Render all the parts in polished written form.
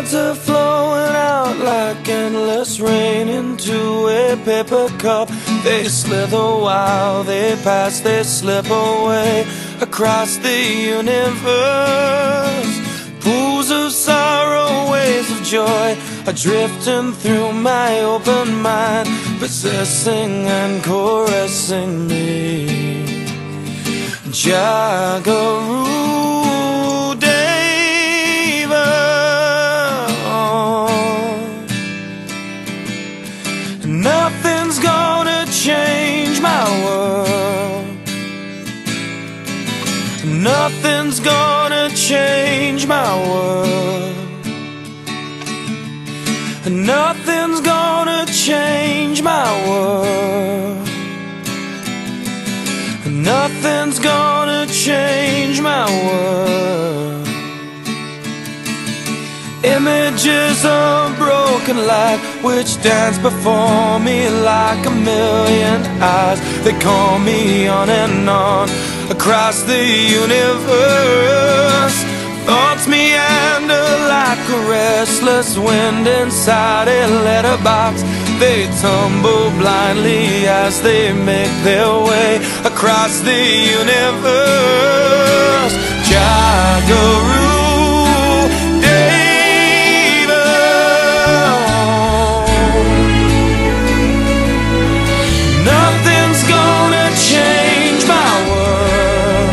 Clouds are flowing out like endless rain into a paper cup. They slither while they pass, they slip away across the universe. Pools of sorrow, waves of joy are drifting through my open mind, possessing and caressing me. Jagaru Deva, nothing's gonna change my world. Nothing's gonna change my world. Nothing's gonna change my world. Nothing's gonna change my world. Images of broken light which dance before me like a million eyes. They call me on and on across the universe. Thoughts meander like a restless wind inside a letterbox. They tumble blindly as they make their way across the universe. Jagaru Deva, nothing's gonna change my world.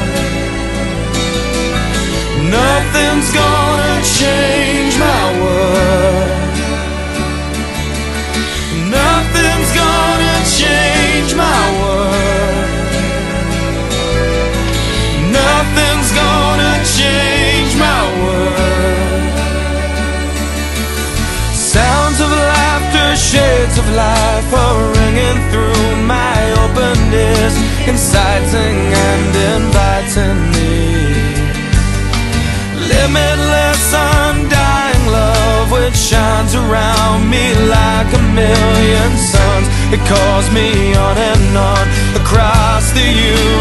Nothing's gonna change my world. Nothing's gonna change my world. Nothing's gonna change my world. Sounds of laughter, shades of life are ringing through my open ears, inciting and inviting me. Limitless, undying love which shines around me like a million suns. It calls me on and on across the universe.